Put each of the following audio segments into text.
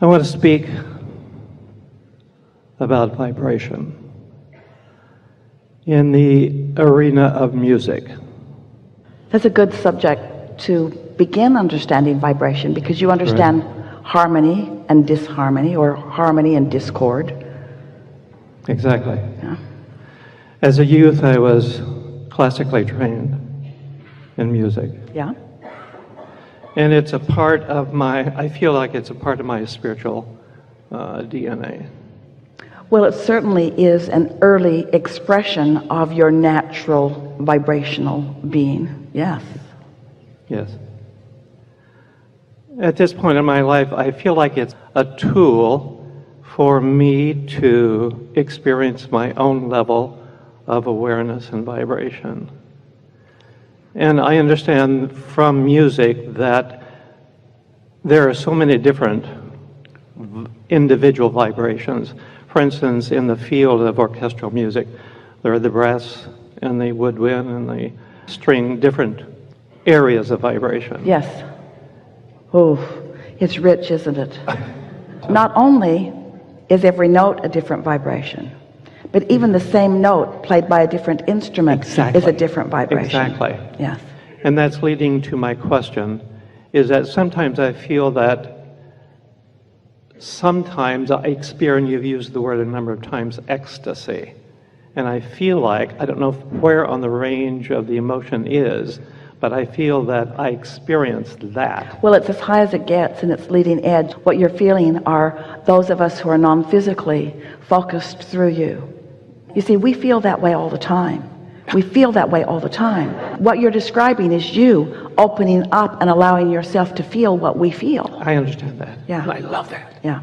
I want to speak about vibration in the arena of music. That's a good subject to begin understanding vibration, because you understand harmony and disharmony, or harmony and discord. Exactly. Yeah. As a youth, I was classically trained in music. Yeah. And it's a part of I feel like it's a part of my spiritual DNA. Well, it certainly is an early expression of your natural vibrational being. Yes. Yes. At this point in my life, I feel like it's a tool for me to experience my own level of awareness and vibration. And I understand from music that there are so many different individual vibrations. For instance, in the field of orchestral music, there are the brass and the woodwind and the string, different areas of vibration. Yes. Oh, it's rich, isn't it? Not only is every note a different vibration, but even the same note played by a different instrument is a different vibration. Exactly. Yes. And that's leading to my question, is that sometimes I feel that sometimes I experience, you've used the word a number of times, ecstasy. And I feel like, I don't know where on the range of the emotion is, but I feel that I experienced that. Well, it's as high as it gets, and it's leading edge. What you're feeling are those of us who are non-physically focused through you. You see, we feel that way all the time. We feel that way all the time. What you're describing is you opening up and allowing yourself to feel what we feel. I understand that. Yeah. And I love that. Yeah.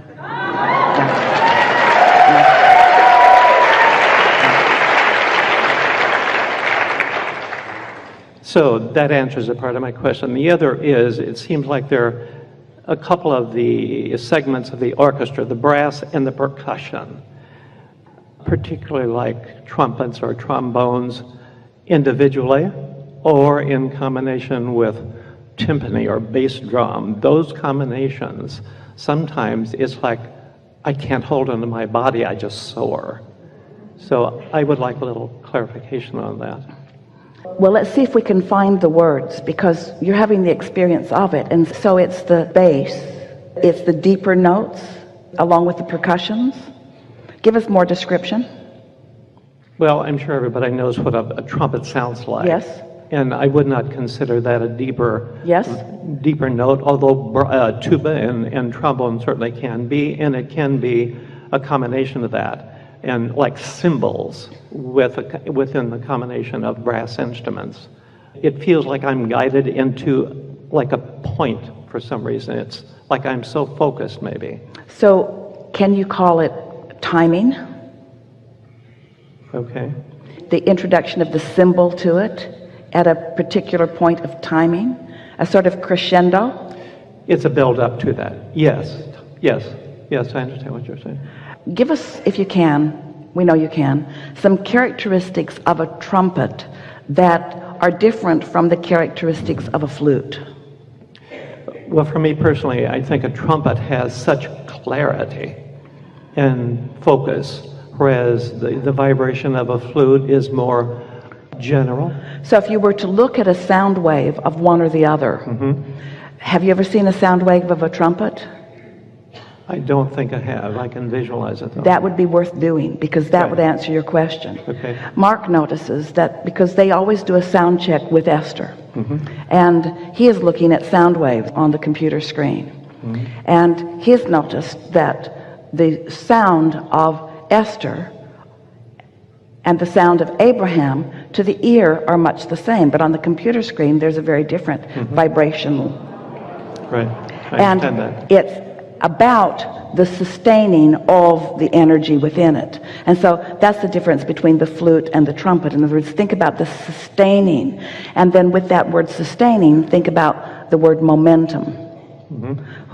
So that answers a part of my question. The other is, it seems like there are a couple of the segments of the orchestra, the brass and the percussion, particularly like trumpets or trombones individually or in combination with timpani or bass drum. Those combinations, sometimes it's like I can't hold onto my body, I just soar. So I would like a little clarification on that. Well, let's see if we can find the words, because you're having the experience of it. And so it's the bass, it's the deeper notes along with the percussions. Give us more description. Well, I'm sure everybody knows what a trumpet sounds like. Yes. And I would not consider that a deeper note, although tuba and trombone certainly can be, and it can be a combination of that. And like cymbals within the combination of brass instruments. It feels like I'm guided into like a point for some reason. It's like I'm so focused maybe. So can you call it timing? Okay. The introduction of the cymbal to it at a particular point of timing, a sort of crescendo? It's a build up to that. Yes, I understand what you're saying. Give us, if you can, we know you can, some characteristics of a trumpet that are different from the characteristics of a flute. Well, for me personally, I think a trumpet has such clarity and focus, whereas the vibration of a flute is more general. So if you were to look at a sound wave of one or the other, have you ever seen a sound wave of a trumpet? I don't think I have. I can visualize it though. That would be worth doing, because that would answer your question. Okay. Mark notices that, because they always do a sound check with Esther, and he is looking at sound waves on the computer screen, and he's noticed that the sound of Esther and the sound of Abraham to the ear are much the same, but on the computer screen there's a very different vibrational. Right. I understand that. It's about the sustaining of the energy within it. And so that's the difference between the flute and the trumpet. In other words, think about the sustaining, and then with that word sustaining, think about the word momentum.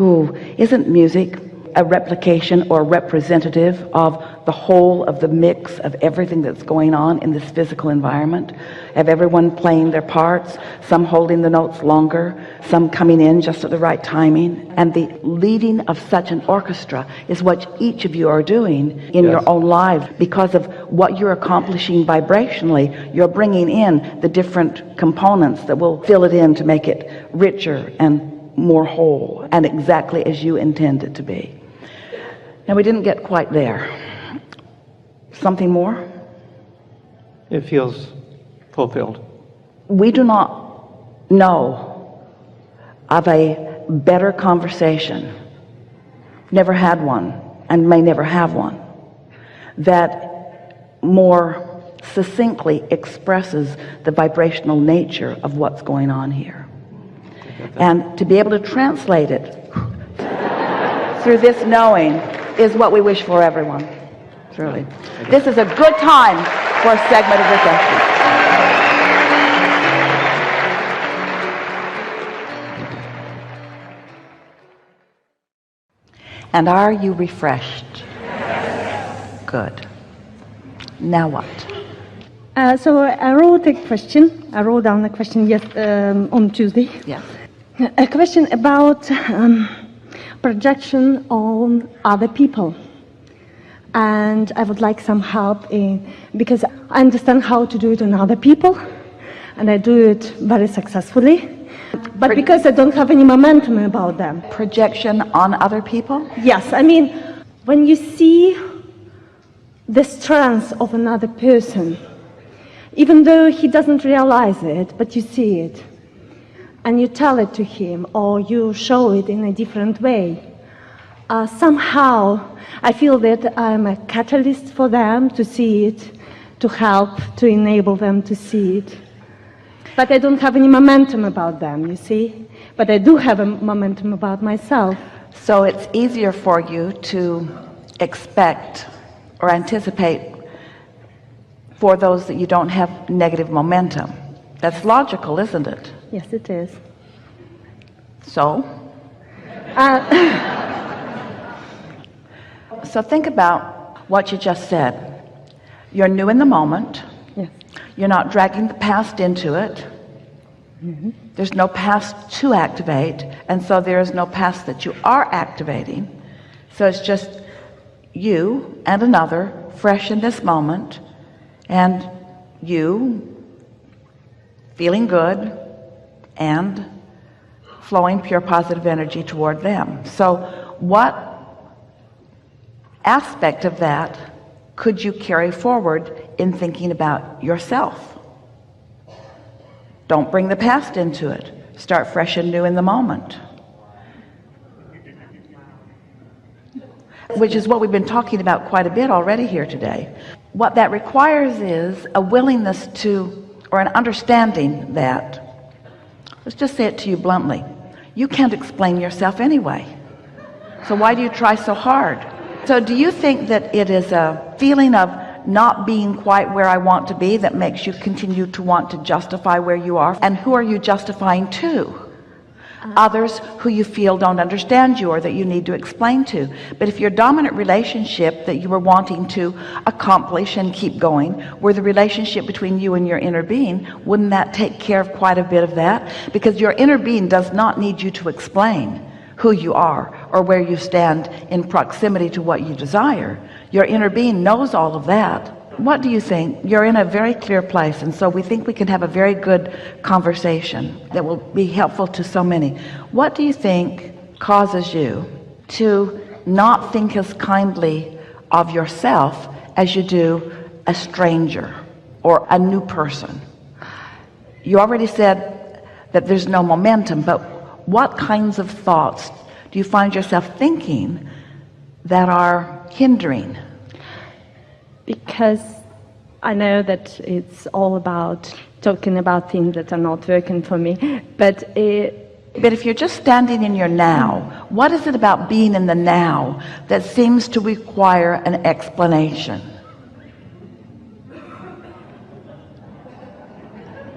Ooh, isn't music a replication or representative of the whole of the mix of everything that's going on in this physical environment, of everyone playing their parts, some holding the notes longer, some coming in just at the right timing. And the leading of such an orchestra is what each of you are doing in your own lives. Because of what you're accomplishing vibrationally, you're bringing in the different components that will fill it in to make it richer and more whole and exactly as you intend it to be. Now, we didn't get quite there. Something more? It feels fulfilled. We do not know of a better conversation, never had one and may never have one, that more succinctly expresses the vibrational nature of what's going on here. And to be able to translate it through this knowing is what we wish for everyone. Truly. This is a good time for a segment of reflection. And are you refreshed? Good. Now what? So I wrote a question. I wrote down a question on Tuesday. Yes. A question about projection on other people. And I would like some help because I understand how to do it on other people, and I do it very successfully. But because I don't have any momentum about them. Projection on other people? Yes, I mean, when you see the strength of another person, even though he doesn't realize it, but you see it, and you tell it to him, or you show it in a different way, somehow I feel that I'm a catalyst for them to see it, to help, to enable them to see it. But I don't have any momentum about them, you see? But I do have a momentum about myself. So it's easier for you to expect or anticipate for those that you don't have negative momentum. That's logical, isn't it? Yes, it is. So? So think about what you just said. You're new in the moment. Yes. You're not dragging the past into it. Mm-hmm. There's no past to activate, and so there is no past that you are activating. So it's just you and another fresh in this moment, and you feeling good and flowing pure positive energy toward them. So what aspect of that could you carry forward in thinking about yourself? Don't bring the past into it. Start fresh and new in the moment. Which is what we've been talking about quite a bit already here today. What that requires is a willingness to, or an understanding that, let's just say it to you bluntly, you can't explain yourself anyway. So why do you try so hard? So do you think that it is a feeling of not being quite where I want to be that makes you continue to want to justify where you are? And who are you justifying to? Others who you feel don't understand you or that you need to explain to. But if your dominant relationship that you were wanting to accomplish and keep going were the relationship between you and your inner being, wouldn't that take care of quite a bit of that? Because your inner being does not need you to explain who you are or where you stand in proximity to what you desire. Your inner being knows all of that. What do you think? You're in a very clear place, and so we think we can have a very good conversation that will be helpful to so many. What do you think causes you to not think as kindly of yourself as you do a stranger or a new person? You already said that there's no momentum, but what kinds of thoughts do you find yourself thinking that are hindering? Because I know that it's all about talking about things that are not working for me, but if you're just standing in your now, what is it about being in the now that seems to require an explanation?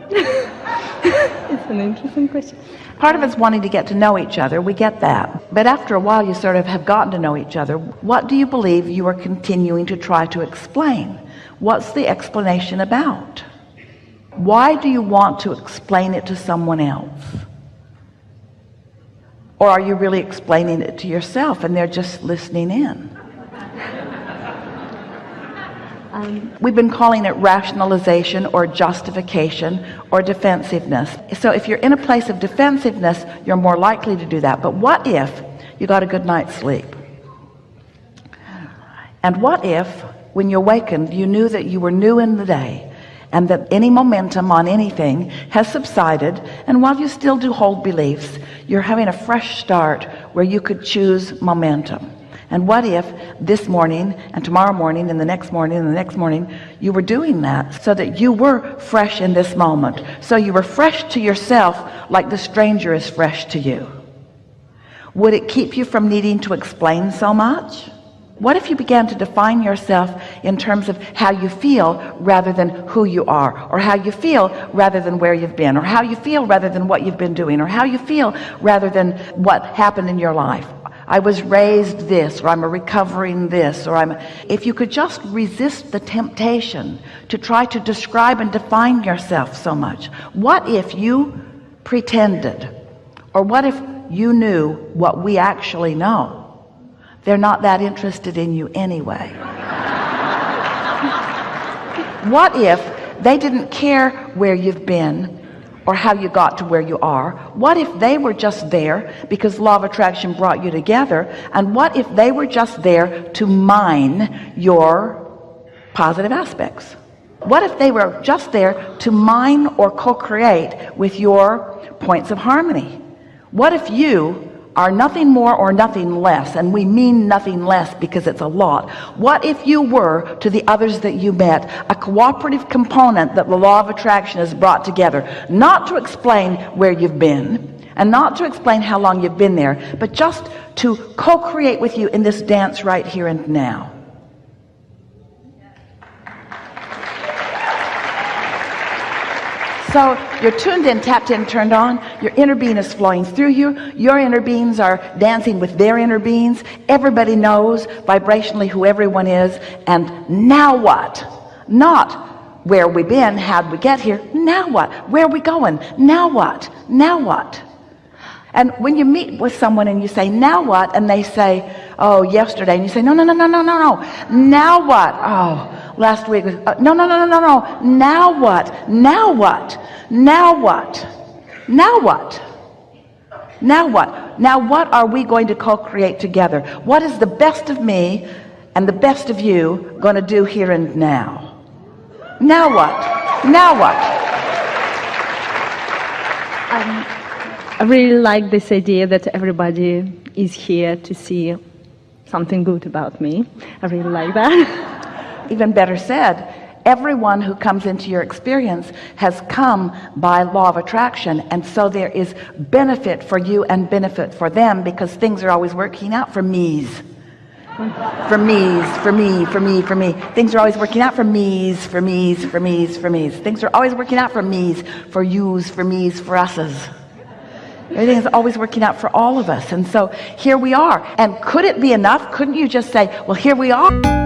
It's an interesting question. Part of it's wanting to get to know each other. We get that. But after a while, you sort of have gotten to know each other. What do you believe you are continuing to try to explain? What's the explanation about? Why do you want to explain it to someone else? Or are you really explaining it to yourself and they're just listening in? We've been calling it rationalization or justification or defensiveness. So if you're in a place of defensiveness, you're more likely to do that. But what if you got a good night's sleep? And what if, when you awakened, you knew that you were new in the day and that any momentum on anything has subsided, and while you still do hold beliefs, you're having a fresh start where you could choose momentum? And what if this morning and tomorrow morning and the next morning and the next morning you were doing that, so that you were fresh in this moment, so you were fresh to yourself like the stranger is fresh to you? Would it keep you from needing to explain so much? What if you began to define yourself in terms of how you feel rather than who you are, or how you feel rather than where you've been, or how you feel rather than what you've been doing, or how you feel rather than what happened in your life? I was raised this, or I'm a recovering this, or if you could just resist the temptation to try to describe and define yourself so much. What if you pretended, or what if you knew what we actually know? They're not that interested in you anyway. What if they didn't care where you've been or how you got to where you are? What if they were just there because law of attraction brought you together? And what if they were just there to mine your positive aspects? What if they were just there to mine or co-create with your points of harmony? What if you are nothing more or nothing less, and we mean nothing less because it's a lot? What if you were, to the others that you met, a cooperative component that the law of attraction has brought together, not to explain where you've been and not to explain how long you've been there, but just to co-create with you in this dance right here and now? So you're tuned in, tapped in, turned on. Your inner being is flowing through you. Your inner beings are dancing with their inner beings. Everybody knows vibrationally who everyone is. And now what? Not where we've been, how'd we get here? Now what? Where are we going? Now what? Now what? And when you meet with someone and you say, now what? And they say, oh, yesterday. And you say, no. Now what? Oh, last week was, no. Now what? Now what? Now what? Now what? Now what? Now what are we going to co-create together? What is the best of me and the best of you going to do here and now? Now what? Now what? I really like this idea that everybody is here to see something good about me. I really like that. Even better said, everyone who comes into your experience has come by law of attraction, and so there is benefit for you and benefit for them, because things are always working out for me's. For me's, for me, for me, for me. Things are always working out for me's, for me's, for me's, for me's. Things are always working out for me's, for you's, for me's, for us's. Everything is always working out for all of us. And so here we are. And could it be enough? Couldn't you just say, well, here we are?